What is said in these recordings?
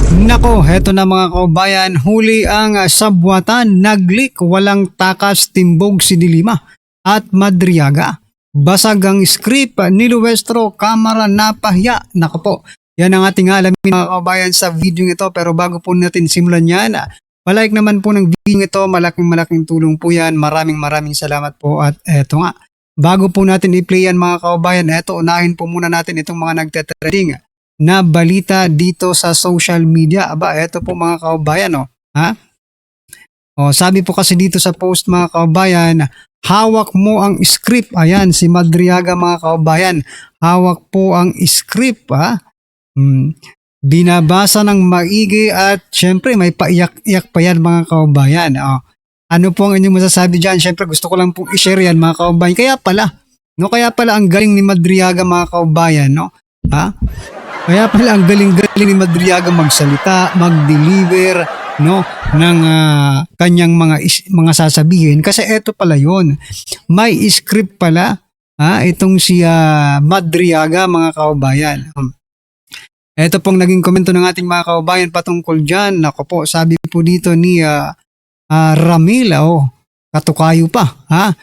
Nako, heto na mga kaubayan, huli ang sabwatan, naglik, walang takas, timbog si Dilima at Madriaga. Basag ang script ni Luestro, kamera napahiya. Nako po, yan ang ating alamin mga kaubayan sa video ito. Pero bago po natin simulan yan, palike naman po ng video ito, malaking tulong po yan. Maraming salamat po at eto nga. Bago po natin i-play yan mga kaubayan, eto unahin po muna natin itong mga nagte-trending na balita dito sa social media. Aba, eto po mga kaubayan, ha? Sabi po kasi dito sa post mga kaubayan, hawak mo ang script. Ayan, si Madriaga mga kaubayan, hawak po ang script, ha? Binabasa ng maigi at syempre may paiyak-iyak pa yan mga kaubayan. Ano po ang inyong masasabi dyan? Syempre gusto ko lang pong i-share yan mga kaubayan. Kaya pala ang galing ni Madriaga mga kaubayan, no? Ha? Kaya pala ang galing-galing ni Madriaga magsalita, mag-deliver, no, ng kanyang mga sasabihin kasi eto pala 'yon. May script pala, itong si Madriaga mga kaubayan. Ito pong naging komento ng ating mga kaubayan patungkol diyan. Nako po, sabi po dito ni Ramil, katukayo pa, ha?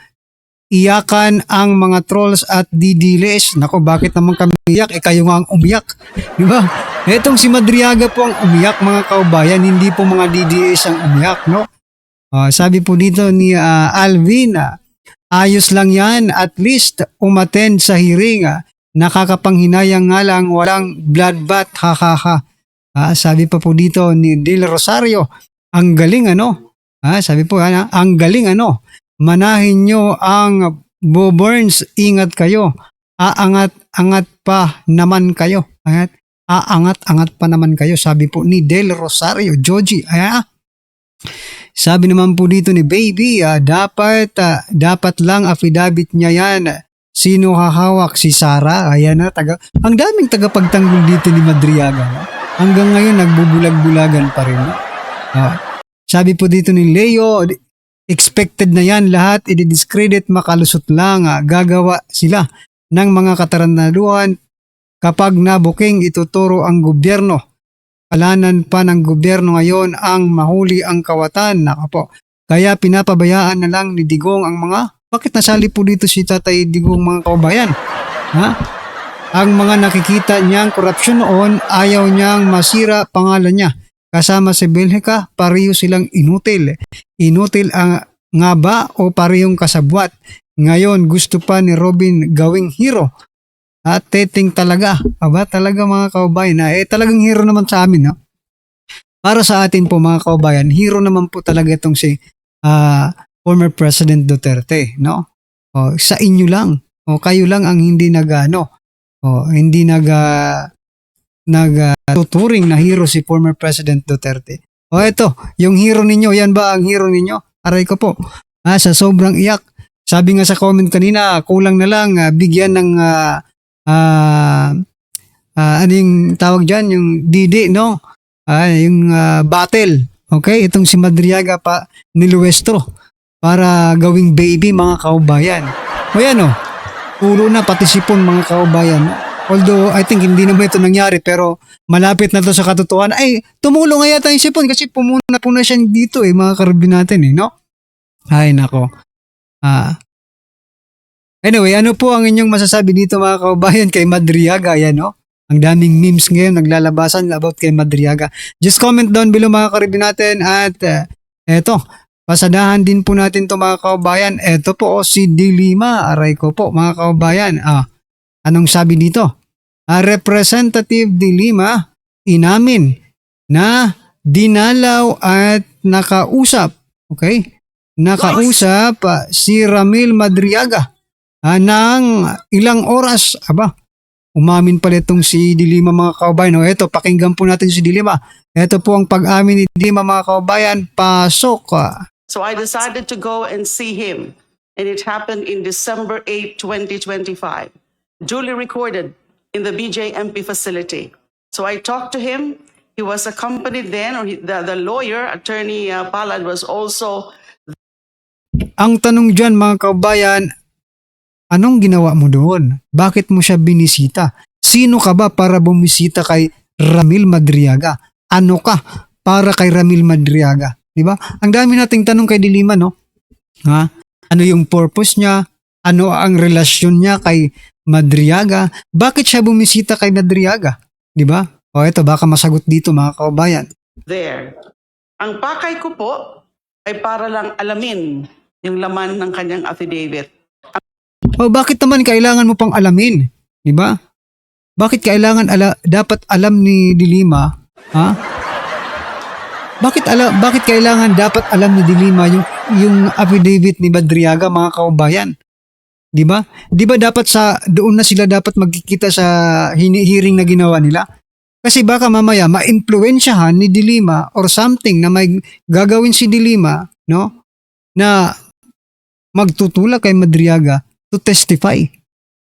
Iyakan ang mga trolls at didiles. Nako, bakit naman kami iyak? Kayo nga ang umiyak. Di ba? Etong si Madriaga po ang umiyak mga kaubayan, hindi po mga didiles ang umiyak, no? Sabi po dito ni Alvin, ayos lang yan, at least umattend sa hearing. Nakakapanghinayang nga lang, walang bloodbath, ha. Sabi pa po dito ni Del Rosario, ang galing sabi po, ang galing manahin nyo ang Boburns, ingat kayo. Aangat pa naman kayo. Aangat pa naman kayo, sabi po ni Del Rosario, Joji. Sabi naman po dito ni Baby, dapat lang affidavit niya yan. Sino hahawak? Si Sara? Ayan ang daming tagapagtanggol dito ni Madriaga. Hanggang ngayon, nagbubulag-bulagan pa rin. Sabi po dito ni Leo, expected na yan lahat, i-discredit, makalusot lang, gagawa sila ng mga katarantaduhan kapag nabuking ituturo ang gobyerno. Kalanan pa ng gobyerno ngayon ang mahuli ang kawatan. Nako po. Kaya pinapabayaan na lang ni Digong ang bakit nasali po dito si Tatay Digong mga kaubayan? Ang mga nakikita niyang korupsyon noon, ayaw niyang masira pangalan niya. Kasama si Belheka, pareho silang inutil. Inutil nga ba o parehong kasabwat? Ngayon gusto pa ni Robin gawing hero. At teting talaga. Aba talaga mga kaubayan. Talagang hero naman sa amin. Para sa atin po mga kaubayan, hero naman po talaga itong si former President Duterte. No? Sa inyo lang. Kayo lang ang hindi hindi tuturing na hero si former President Duterte. Eto, yung hero ninyo, yan ba ang hero ninyo? Aray ko po. Sa sobrang iyak. Sabi nga sa comment kanina, kulang na lang bigyan ng ano yung tawag dyan, yung Didi, no? Yung battle. Okay, itong si Madriaga pa ni Luestro para gawing baby mga kaubayan. Yan pulo na pati sipon mga kaubayan. Although, I think hindi naman ito nangyari pero malapit na to sa katotohanan. Tumulong nga yata yung sipon kasi pumuna po na siya dito mga karabin natin no? Ay, nako. Anyway, ano po ang inyong masasabi dito mga kaubayan kay Madriaga? Ayan, no? Ang daming memes ngayon naglalabasan about kay Madriaga. Just comment down below mga karabin natin at eto, pasadahan din po natin to mga kaubayan. Eto po si Dilima. Aray ko po mga kaubayan. Anong sabi dito? Representative Dilima inamin na dinalaw at nakausap. Okay? Nakausap si Ramil Madriaga ng ilang oras. Aba, umamin pala itong si Dilima mga kaubayan. Eto, pakinggan po natin si Dilima. Eto po ang pag-amin ni Dilima mga kaubayan. Pasok. So I decided to go and see him. And it happened in December 8, 2025. Duly recorded in the BJMP facility. So I talked to him. He was accompanied then, or the lawyer, Attorney Palad, was also. Ang tanong dyan mga kaubayan, anong ginawa mo doon? Bakit mo siya binisita? Sino ka ba para bumisita kay Ramil Madriaga? ano ka para kay Ramil Madriaga, 'di ba? Ang dami nating tanong kay Dilima, no? Ha? Ano yung purpose niya? Ano ang relasyon niya kay Madriaga? Bakit siya bumisita kay Madriaga? 'Di ba? O ito, baka masagot dito mga kababayan. there. Ang pakay ko po ay para lang alamin yung laman ng kanyang affidavit. O bakit naman kailangan mo pang alamin? 'Di ba? Bakit kailangan dapat alam ni Dilima, ha? Bakit kailangan dapat alam ni Dilima yung affidavit ni Madriaga, mga kababayan? 'Di ba? 'Di ba dapat doon na sila dapat magkikita sa hearing na ginawa nila? Kasi baka mamaya maimpluwensyahan ni Dilima or something na may gagawin si Dilima, no? Na magtutulak kay Madriaga to testify.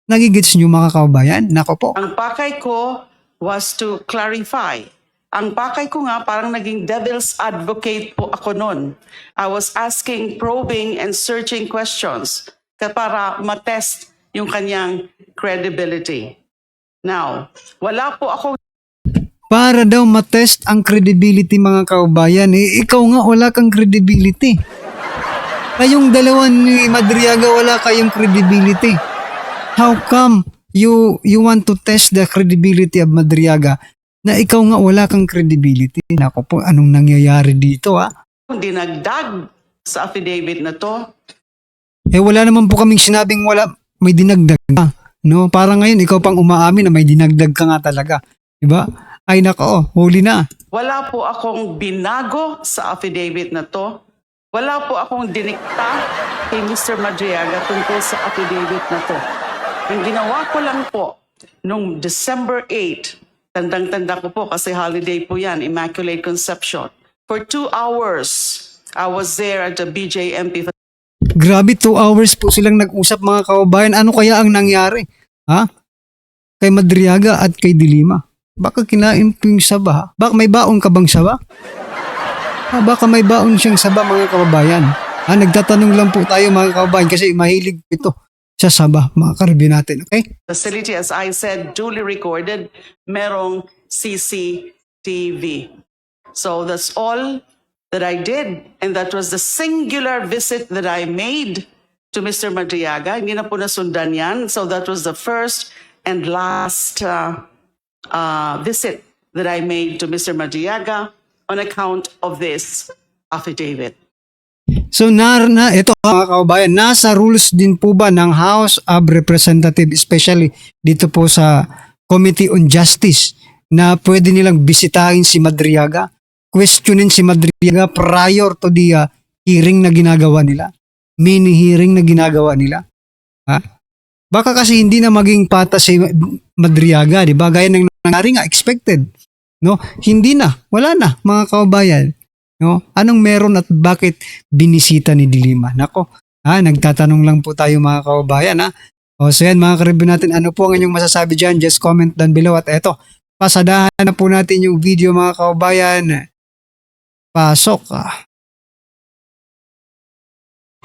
Nagigits niyo mga kababayan? Nako po. Ang pakay ko was to clarify. Ang pakay ko nga parang naging devil's advocate po ako noon. I was asking probing and searching questions para matest yung kanyang credibility. Now, wala po ako Para daw matest ang credibility, mga kababayan. Ikaw nga wala kang credibility. Kayong dalawa ni Madriaga wala kayong credibility. How come you want to test the credibility of Madriaga na ikaw nga wala kang credibility? Nako po, anong nangyayari dito, ha? dinagdag sa affidavit na to. Wala naman po kaming sinabing may dinagdag ka. No? Parang ngayon ikaw pang umaamin na may dinagdag ka nga talaga. Diba? Ay nako, huli na. Wala po akong binago sa affidavit na to. Wala po akong dinikta kay Mr. Madriaga tungkol sa affidavit na to. Ang ginawa ko lang po, nung December 8, tandang-tanda ko po kasi holiday po yan, Immaculate Conception. For 2 hours, I was there at the BJMP. Grabe, 2 hours po silang nag-usap, mga kababayan. Ano kaya ang nangyari? Ha? Kay Madriaga at kay Dilima. Baka kinain po yung saba, ha? Baka may baon ka bang saba? Baka may baon siyang saba, mga kababayan. Nagtatanong lang po tayo, mga kababayan, kasi mahilig ito sa saba, mga karibin natin, okay? Facility, as I said, duly recorded, merong CCTV. So that's all that I did. And that was the singular visit that I made to Mr. Madriaga. Hindi na po nasundan yan. So that was the first and last visit that I made to Mr. Madriaga on account of this affidavit. So ito mga kababayan, nasa rules din po ba ng House of Representatives, especially dito po sa Committee on Justice, na pwede nilang bisitahin si Madriaga, questionin si Madriaga prior to the hearing na ginagawa nila, mini hearing na ginagawa nila? Ha? Baka kasi hindi na maging patas si Madriaga, di ba? Gaya ng nangyari nga, expected. No? Hindi na, wala na mga kababayan. No? Anong meron at bakit binisita ni Dilima? Nako, nagtatanong lang po tayo, mga kababayan. O so yan, mga karibin natin, ano po ang inyong masasabi dyan? Just comment down below. At eto, pasadahan na po natin yung video, mga kababayan. Pasok.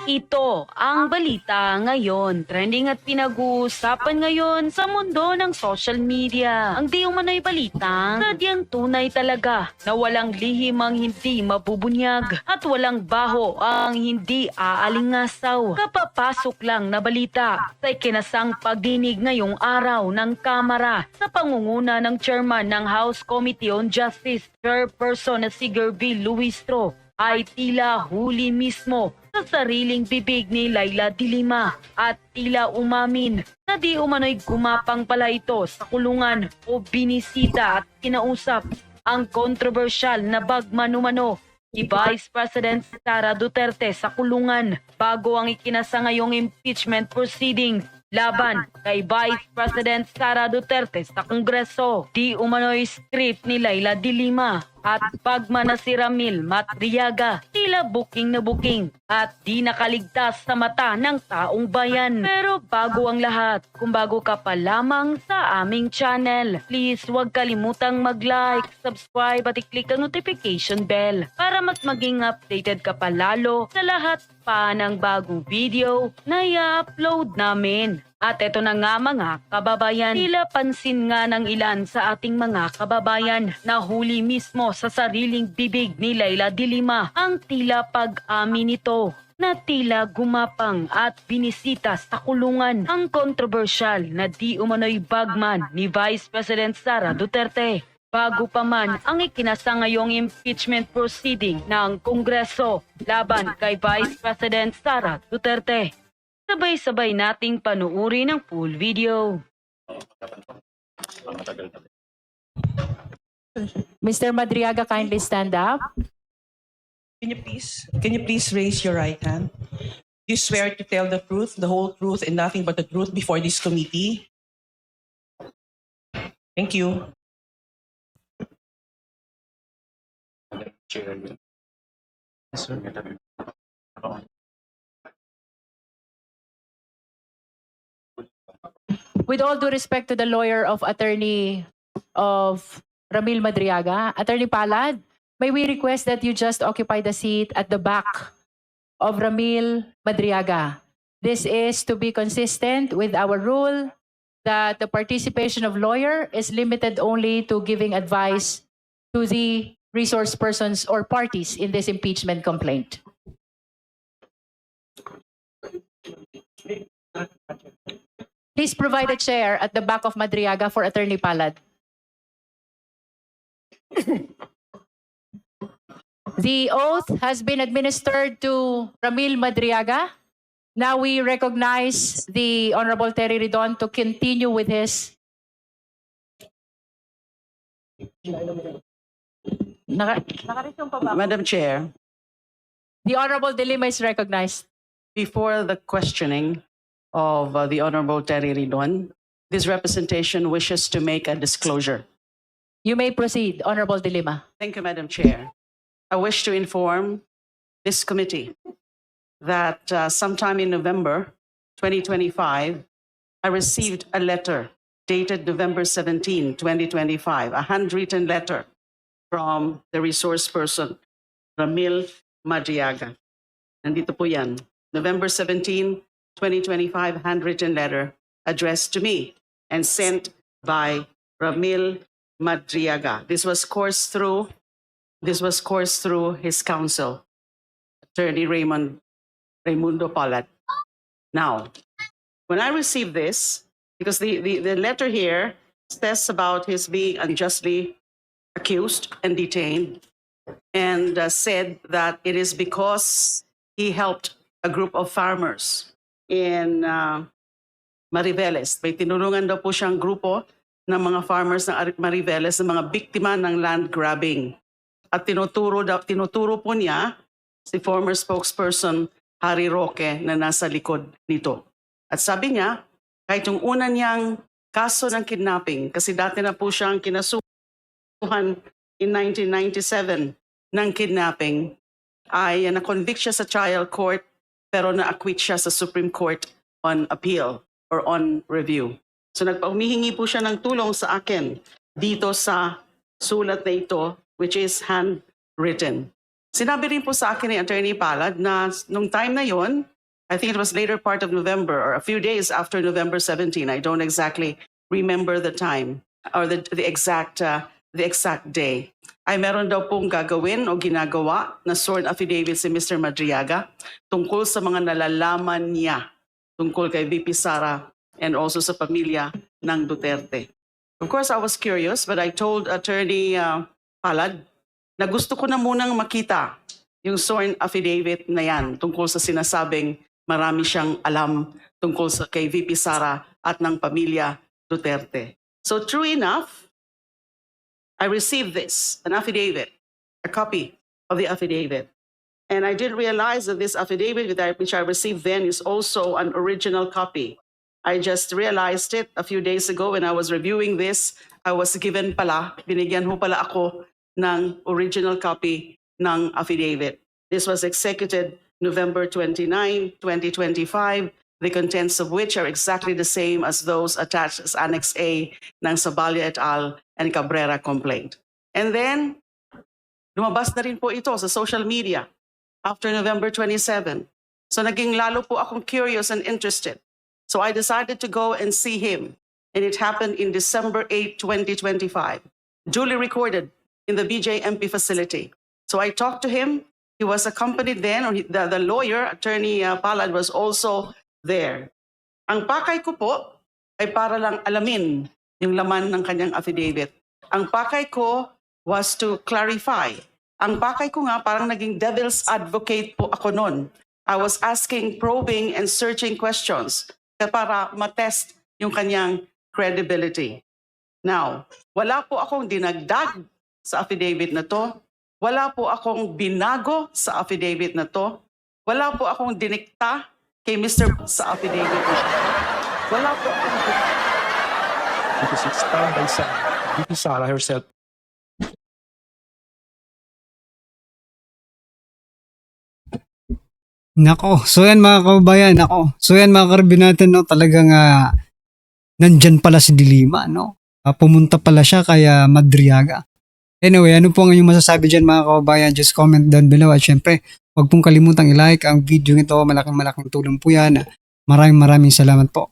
Ito ang balita ngayon. Trending at pinag-uusapan ngayon sa mundo ng social media. Ang di umano'y balita, sadyang tunay talaga na walang lihim ang hindi mabubunyag at walang baho ang hindi aalingasaw. Kapapasok lang na balita sa ikinasang pagdinig ngayong araw ng Kamara sa pangunguna ng chairman ng House Committee on Justice, Chairperson na si Gerby Luistro, ay tila huli mismo sa sariling bibig ni Laila Dilima at tila umamin na di umano'y gumapang pala ito sa kulungan o binisita at kinausap ang kontrobersyal na bagman-umano ni Vice President Sara Duterte sa kulungan bago ang ikinasa ngayong impeachment proceedings laban kay Vice President Sara Duterte sa Kongreso. Di umano'y script ni Laila Dilima at bagman na si Ramil Madriaga, tila booking na booking at di nakaligtas sa mata ng taong bayan. Pero bago ang lahat, kung bago ka pa lamang sa aming channel, please huwag kalimutang mag-like, subscribe at i-click ang notification bell para mas maging updated ka pa lalo sa lahat pa ng bagong video na i-upload namin. At eto na nga mga kababayan, tila pansin nga ng ilan sa ating mga kababayan na huli mismo sa sariling bibig ni Leila de Lima ang tila pag-amin nito na tila gumapang at binisita sa kulungan ang kontrobersyal na di umano'y bagman ni Vice President Sara Duterte. Bago pa man ang ikinasa ngayong impeachment proceeding ng Kongreso laban kay Vice President Sara Duterte. Sabay-sabay nating panuuri ng full video. Mr. Madriaga, kindly stand up. Can you please raise your right hand? Do you swear to tell the truth, the whole truth, and nothing but the truth before this committee? Thank you. With all due respect to the lawyer of attorney of Ramil Madriaga, Attorney Palad, may we request that you just occupy the seat at the back of Ramil Madriaga. This is to be consistent with our rule that the participation of lawyer is limited only to giving advice to the resource persons or parties in this impeachment complaint. Please provide a chair at the back of Madriaga for Attorney Palad. The oath has been administered to Ramil Madriaga. Now we recognize the Honorable Terry Ridon to continue with his... Naka-resume pa ba? Madam Chair, The Honorable De Lima is recognized. before the questioning of the Honorable Terry Ridon, this representation wishes to make a disclosure. You may proceed, Honorable De Lima. Thank you, Madam Chair. I wish to inform this committee that sometime in November 2025, I received a letter dated November 17, 2025, a handwritten letter from the resource person, Ramil Madriaga. Nandito po yan. November 17, 2025, handwritten letter addressed to me and sent by Ramil Madriaga. This was coursed through his counsel, Attorney Raimundo Palad. Now, when I received this, because the letter here says about his being unjustly accused and detained, and said that it is because he helped a group of farmers in Mariveles. May tinulungan daw po siyang grupo ng mga farmers ng Mariveles, ng mga biktima ng land grabbing. At tinuturo po niya si former spokesperson Harry Roque na nasa likod nito. At sabi niya, kahit yung una niyang kaso ng kidnapping, kasi dati na po siyang kinasuhan in 1997 ng kidnapping, ay na-convict siya sa trial court pero na-acquit siya sa Supreme Court on appeal or on review. So humihingi po siya ng tulong sa akin dito sa sulat na ito, which is handwritten. Sinabi rin po sa akin ni Attorney Palad na nung time na yon, I think it was later part of November or a few days after November 17, I don't exactly remember the time or the exact day, ay meron daw pong gagawin o ginagawa na sworn affidavit si Mr. Madriaga tungkol sa mga nalalaman niya tungkol kay VP Sara and also sa pamilya ng Duterte. Of course, I was curious, but I told Attorney Palad na gusto ko na munang makita yung sworn affidavit na yan tungkol sa sinasabing marami siyang alam tungkol sa kay VP Sara at ng pamilya Duterte. So true enough, I received this, an affidavit, a copy of the affidavit. And I didn't realize that this affidavit which I received then is also an original copy. I just realized it a few days ago when I was reviewing this. I was given binigyan ho pala ako ng original copy ng affidavit. This was executed November 29, 2025, the contents of which are exactly the same as those attached as Annex A ng Sabalia et al. And Cabrera complaint. And then, lumabas na rin po ito sa social media after November 27. So naging lalo po akong curious and interested. So I decided to go and see him. And it happened in December 8, 2025, duly recorded in the BJMP facility. So I talked to him. He was accompanied then, or the lawyer, Attorney Palad, was also there. Ang pakay ko po ay para lang alamin yung laman ng kanyang affidavit. Ang pakay ko was to clarify. Ang pakay ko nga parang naging devil's advocate po ako noon. I was asking probing and searching questions para matest yung kanyang credibility. Now, wala po akong dinagdag sa affidavit na to. Wala po akong binago sa affidavit na to. Wala po akong dinikta kay Mr. sa affidavit na to. Wala po akong Because it's found by Sara herself. Nako, so yan mga kababayan, nako. So yan mga karbi natin, no, talagang nandyan pala si Dilima, no? Pumunta pala siya kaya Madriaga. Anyway, ano po ang inyong masasabi dyan mga kababayan? Just comment down below at syempre, huwag pong kalimutang i-like ang video nito. Malaking tulong po yan. Maraming salamat po.